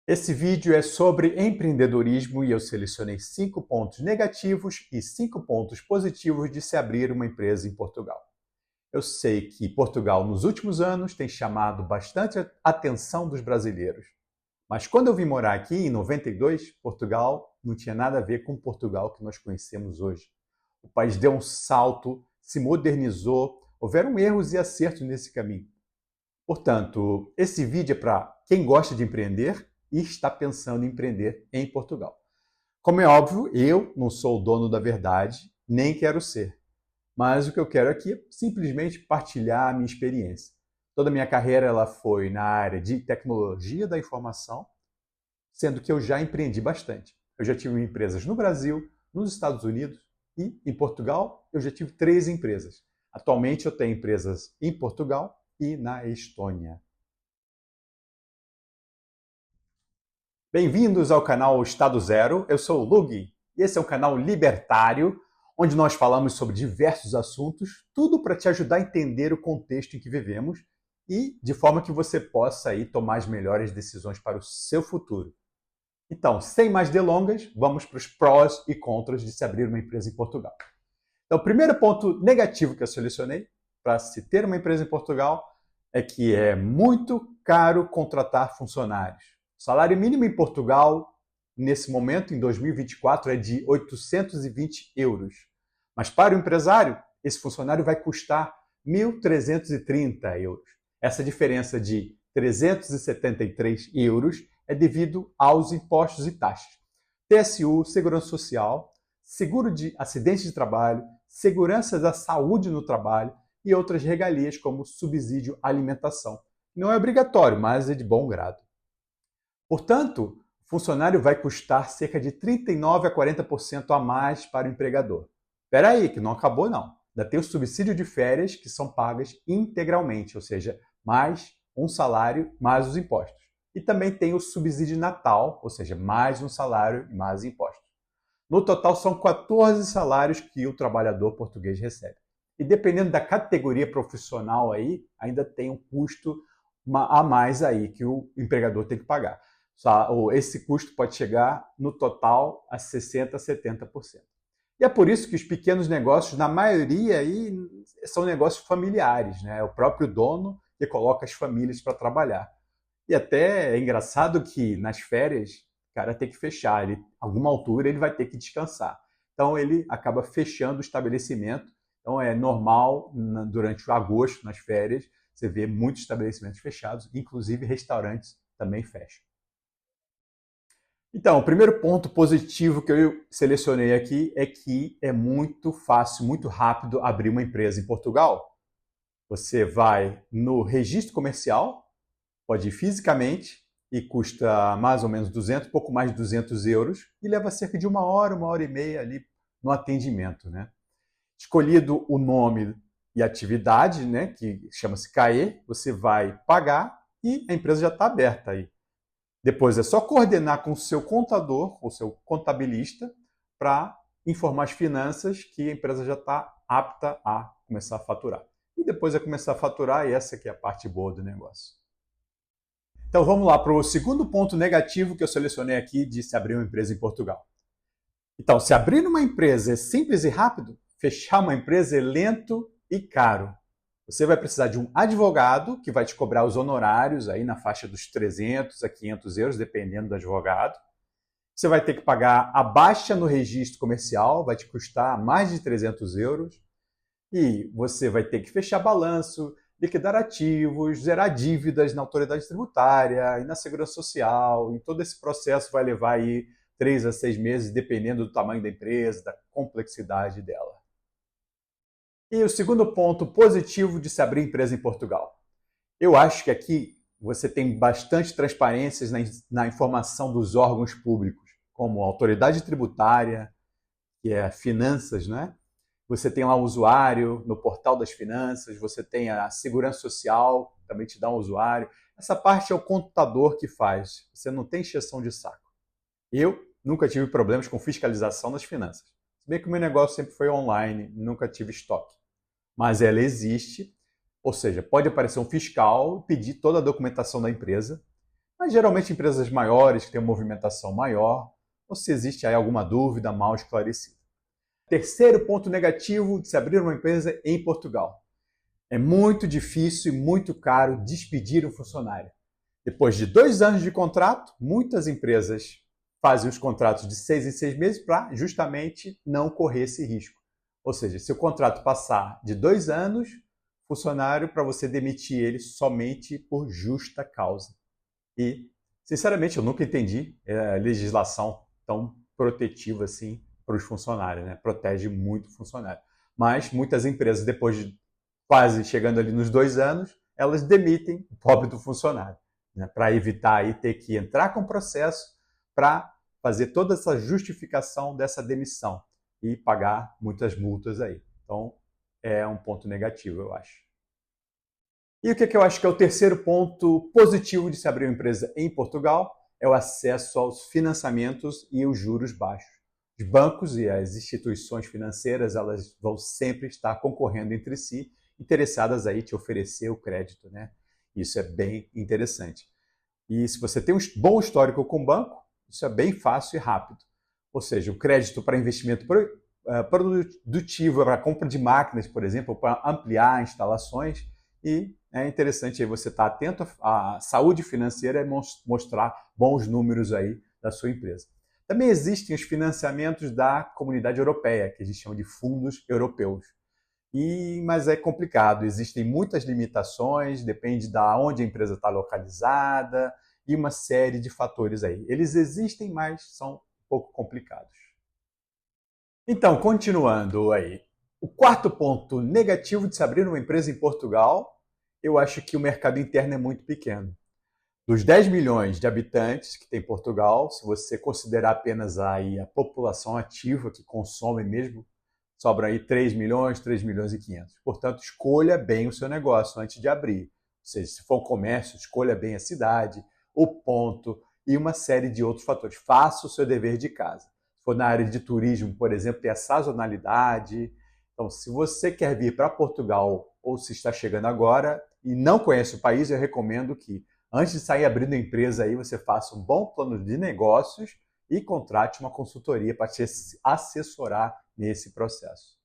Esse vídeo é sobre empreendedorismo e eu selecionei 5 pontos negativos e 5 pontos positivos de se abrir uma empresa em Portugal. Eu sei que Portugal, nos últimos anos, tem chamado bastante a atenção dos brasileiros. Mas quando eu vim morar aqui, em 92, Portugal não tinha nada a ver com o Portugal que nós conhecemos hoje. O país deu um salto, se modernizou, houveram erros e acertos nesse caminho. Portanto, esse vídeo é para quem gosta de empreender e está pensando em empreender em Portugal. Como é óbvio, eu não sou o dono da verdade, nem quero ser. Mas o que eu quero aqui é simplesmente partilhar a minha experiência. Toda a minha carreira ela foi na área de tecnologia da informação, sendo que eu já empreendi bastante. Eu já tive empresas no Brasil, nos Estados Unidos e em Portugal eu já tive 3 empresas. Atualmente eu tenho empresas em Portugal e na Estônia. Bem-vindos ao canal Estado Zero, eu sou o Lug e esse é um canal libertário onde nós falamos sobre diversos assuntos, tudo para te ajudar a entender o contexto em que vivemos e de forma que você possa aí tomar as melhores decisões para o seu futuro. Então, sem mais delongas, vamos para os prós e contras de se abrir uma empresa em Portugal. Então, o primeiro ponto negativo que eu selecionei para se ter uma empresa em Portugal é que é muito caro contratar funcionários. O salário mínimo em Portugal, nesse momento, em 2024, é de 820 euros. Mas para o empresário, esse funcionário vai custar 1.330 euros. Essa diferença de 373 euros é devido aos impostos e taxas. TSU, Segurança Social, seguro de acidente de trabalho, segurança da saúde no trabalho e outras regalias como subsídio alimentação. Não é obrigatório, mas é de bom grado. Portanto, o funcionário vai custar cerca de 39% a 40% a mais para o empregador. Espera aí, que não acabou não. Ainda tem o subsídio de férias que são pagas integralmente, ou seja, mais um salário mais os impostos. E também tem o subsídio Natal, ou seja, mais um salário e mais impostos. No total, são 14 salários que o trabalhador português recebe. E dependendo da categoria profissional aí, ainda tem um custo a mais aí que o empregador tem que pagar. Esse custo pode chegar no total a 60% a 70%. E é por isso que os pequenos negócios, na maioria, aí, são negócios familiares, né? É o próprio dono que coloca as famílias para trabalhar. E até é engraçado que nas férias o cara tem que fechar, alguma altura ele vai ter que descansar. Então ele acaba fechando o estabelecimento. Então é normal, durante o agosto, nas férias, você vê muitos estabelecimentos fechados, inclusive restaurantes também fecham. Então, o primeiro ponto positivo que eu selecionei aqui é que é muito fácil, muito rápido abrir uma empresa em Portugal. Você vai no registro comercial, pode ir fisicamente e custa mais ou menos 200, pouco mais de 200 euros e leva cerca de uma hora e meia ali no atendimento, né? Escolhido o nome e atividade, né, que chama-se CAE, você vai pagar e a empresa já está aberta aí. Depois é só coordenar com o seu contador ou seu contabilista para informar as finanças que a empresa já está apta a começar a faturar. E depois é começar a faturar e essa que é a parte boa do negócio. Então vamos lá para o segundo ponto negativo que eu selecionei aqui de se abrir uma empresa em Portugal. Então, se abrir uma empresa é simples e rápido, fechar uma empresa é lento e caro. Você vai precisar de um advogado que vai te cobrar os honorários aí na faixa dos 300 a 500 euros, dependendo do advogado. Você vai ter que pagar a baixa no registro comercial, vai te custar mais de 300 euros. E você vai ter que fechar balanço, liquidar ativos, zerar dívidas na autoridade tributária e na segurança social. E todo esse processo vai levar aí 3 a 6 meses, dependendo do tamanho da empresa, da complexidade dela. E o segundo ponto positivo de se abrir empresa em Portugal. Eu acho que aqui você tem bastante transparências na informação dos órgãos públicos, como a autoridade tributária, que é finanças, né? Você tem lá o usuário no portal das finanças, você tem a segurança social, também te dá um usuário. Essa parte é o contador que faz, você não tem encheção de saco. Eu nunca tive problemas com fiscalização das finanças. Se bem que o meu negócio sempre foi online, nunca tive estoque. Mas ela existe, ou seja, pode aparecer um fiscal e pedir toda a documentação da empresa, mas geralmente empresas maiores que têm uma movimentação maior, ou se existe aí alguma dúvida mal esclarecida. Terceiro ponto negativo de se abrir uma empresa em Portugal. É muito difícil e muito caro despedir um funcionário. Depois de 2 anos de contrato, muitas empresas fazem os contratos de 6 em 6 meses para justamente não correr esse risco. Ou seja, se o contrato passar de 2 anos, funcionário, para você demitir ele somente por justa causa. E, sinceramente, eu nunca entendi a legislação tão protetiva assim para os funcionários, né? Protege muito o funcionário. Mas muitas empresas, depois de quase chegando ali nos 2 anos, elas demitem o pobre do funcionário, né? Para evitar aí ter que entrar com processo para fazer toda essa justificação dessa demissão e pagar muitas multas aí. Então, é um ponto negativo, eu acho. E o que eu acho que é o terceiro ponto positivo de se abrir uma empresa em Portugal? É o acesso aos financiamentos e os juros baixos. Os bancos e as instituições financeiras, elas vão sempre estar concorrendo entre si, interessadas aí te oferecer o crédito, né? Isso é bem interessante. E se você tem um bom histórico com o banco, isso é bem fácil e rápido. Ou seja, o crédito para investimento produtivo, para compra de máquinas, por exemplo, para ampliar instalações. E é interessante aí você estar atento à saúde financeira e mostrar bons números aí da sua empresa. Também existem os financiamentos da Comunidade Europeia, que a gente chama de fundos europeus. Mas é complicado, existem muitas limitações, depende de onde a empresa está localizada e uma série de fatores aí. Eles existem, mas são um pouco complicados. Então, continuando aí. O quarto ponto negativo de se abrir uma empresa em Portugal, eu acho que o mercado interno é muito pequeno. Dos 10 milhões de habitantes que tem Portugal, se você considerar apenas aí a população ativa que consome mesmo, sobra aí 3 milhões e 500. Portanto, escolha bem o seu negócio antes de abrir. Ou seja, se for um comércio, escolha bem a cidade, o ponto e uma série de outros fatores. Faça o seu dever de casa. Se for na área de turismo, por exemplo, tem a sazonalidade. Então, se você quer vir para Portugal ou se está chegando agora e não conhece o país, eu recomendo que antes de sair abrindo a empresa aí, você faça um bom plano de negócios e contrate uma consultoria para te assessorar nesse processo.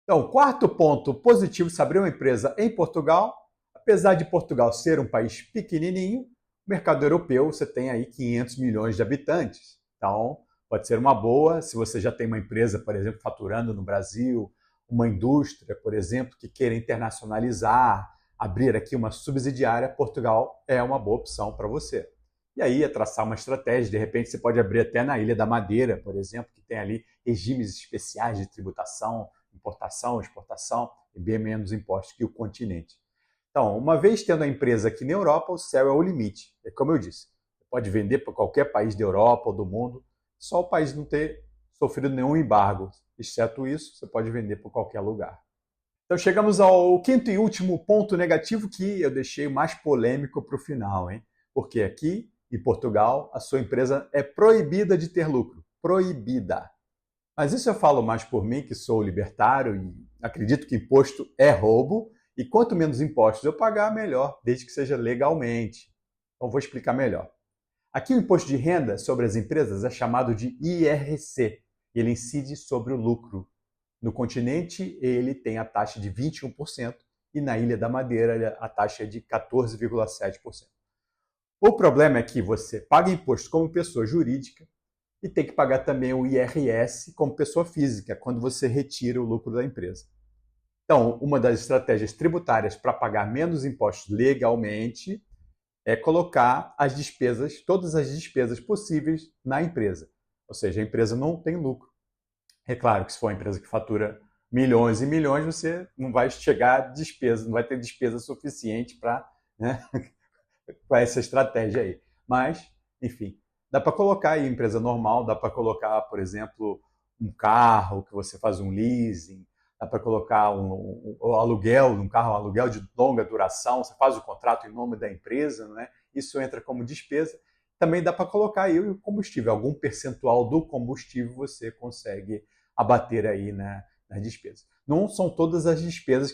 Então, quarto ponto positivo de se abrir uma empresa em Portugal, apesar de Portugal ser um país pequenininho, o mercado europeu você tem aí 500 milhões de habitantes. Então, pode ser uma boa se você já tem uma empresa, por exemplo, faturando no Brasil, uma indústria, por exemplo, que queira internacionalizar, abrir aqui uma subsidiária, Portugal é uma boa opção para você. E aí é traçar uma estratégia, de repente você pode abrir até na Ilha da Madeira, por exemplo, que tem ali regimes especiais de tributação, importação, exportação e bem menos impostos que o continente. Então, uma vez tendo a empresa aqui na Europa, o céu é o limite. É como eu disse, você pode vender para qualquer país da Europa ou do mundo, só o país não ter sofrido nenhum embargo. Exceto isso, você pode vender para qualquer lugar. Então chegamos ao quinto e último ponto negativo que eu deixei mais polêmico para o final, hein? Porque aqui em Portugal a sua empresa é proibida de ter lucro. Proibida. Mas isso eu falo mais por mim, que sou libertário e acredito que imposto é roubo, e quanto menos impostos eu pagar, melhor, desde que seja legalmente. Então vou explicar melhor. Aqui o imposto de renda sobre as empresas é chamado de IRC. Ele incide sobre o lucro. No continente, ele tem a taxa de 21% e na Ilha da Madeira a taxa é de 14,7%. O problema é que você paga imposto como pessoa jurídica e tem que pagar também o IRS como pessoa física, quando você retira o lucro da empresa. Então, uma das estratégias tributárias para pagar menos impostos legalmente é colocar as despesas, todas as despesas possíveis na empresa. Ou seja, a empresa não tem lucro. É claro que se for uma empresa que fatura milhões e milhões, você não vai chegar a despesa, não vai ter despesa suficiente para, né, para essa estratégia aí. Mas, enfim, dá para colocar aí empresa normal, dá para colocar, por exemplo, um carro que você faz um leasing, dá para colocar um aluguel, um carro, um aluguel de longa duração, você faz o contrato em nome da empresa, né? Isso entra como despesa. Também dá para colocar aí o combustível, algum percentual do combustível você consegue abater aí, né, nas despesas. Não são todas as despesas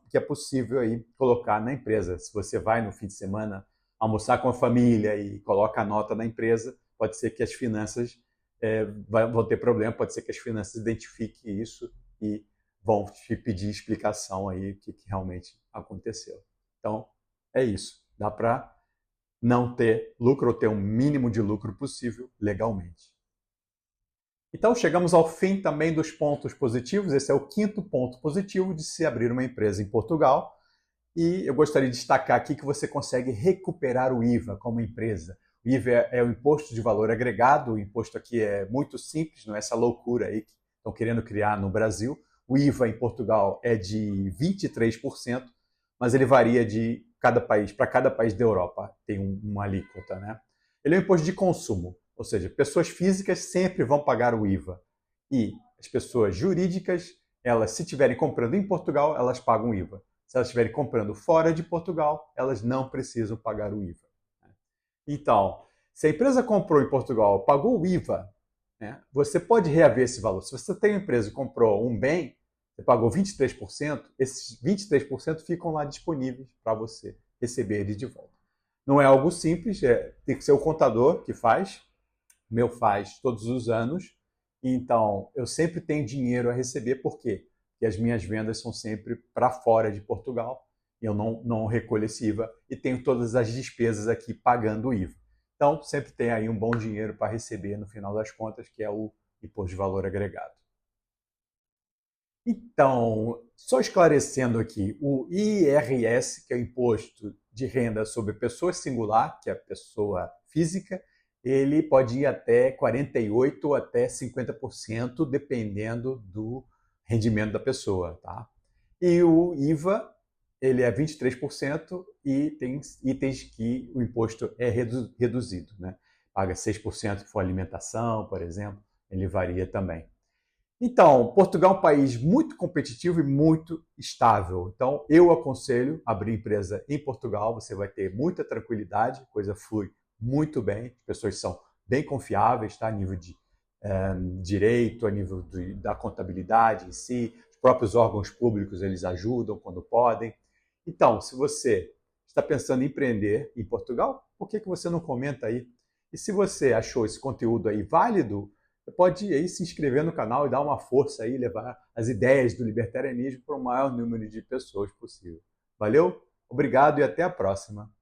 que é possível aí colocar na empresa. Se você vai no fim de semana almoçar com a família e coloca a nota na empresa, pode ser que as finanças vão ter problema, pode ser que as finanças identifiquem isso e vão te pedir explicação aí o que realmente aconteceu. Então, é isso. Dá para não ter lucro ou ter um mínimo de lucro possível legalmente. Então, chegamos ao fim também dos pontos positivos. Esse é o quinto ponto positivo de se abrir uma empresa em Portugal. E eu gostaria de destacar aqui que você consegue recuperar o IVA como empresa. O IVA é o Imposto de Valor Agregado. O imposto aqui é muito simples, não é essa loucura aí que estão querendo criar no Brasil. O IVA em Portugal é de 23%, mas ele varia de cada país, para cada país da Europa tem uma alíquota, né? Ele é um imposto de consumo, ou seja, pessoas físicas sempre vão pagar o IVA. E as pessoas jurídicas, elas, se estiverem comprando em Portugal, elas pagam o IVA. Se elas estiverem comprando fora de Portugal, elas não precisam pagar o IVA. Então, se a empresa comprou em Portugal, pagou o IVA, né, você pode reaver esse valor. Se você tem uma empresa e comprou um bem, você pagou 23%, esses 23% ficam lá disponíveis para você receber ele de volta. Não é algo simples, tem que ser o contador que faz, o meu faz todos os anos, então eu sempre tenho dinheiro a receber, por quê? Porque as minhas vendas são sempre para fora de Portugal, e eu não recolho esse IVA e tenho todas as despesas aqui pagando o IVA. Então, sempre tem aí um bom dinheiro para receber no final das contas, que é o Imposto de Valor Agregado. Então, só esclarecendo aqui, o IRS, que é o Imposto de Renda sobre Pessoa Singular, que é a pessoa física, ele pode ir até 48% até 50%, dependendo do rendimento da pessoa, tá? E o IVA, ele é 23% e tem itens que o imposto é reduzido, né? Paga 6% se for alimentação, por exemplo, ele varia também. Então, Portugal é um país muito competitivo e muito estável. Então, eu aconselho abrir empresa em Portugal. Você vai ter muita tranquilidade, a coisa flui muito bem, as pessoas são bem confiáveis, tá? A nível de direito, a nível da contabilidade em si, os próprios órgãos públicos eles ajudam quando podem. Então, se você está pensando em empreender em Portugal, por que você não comenta aí? E se você achou esse conteúdo aí válido, você pode aí se inscrever no canal e dar uma força aí, levar as ideias do libertarianismo para o maior número de pessoas possível. Valeu? Obrigado e até a próxima.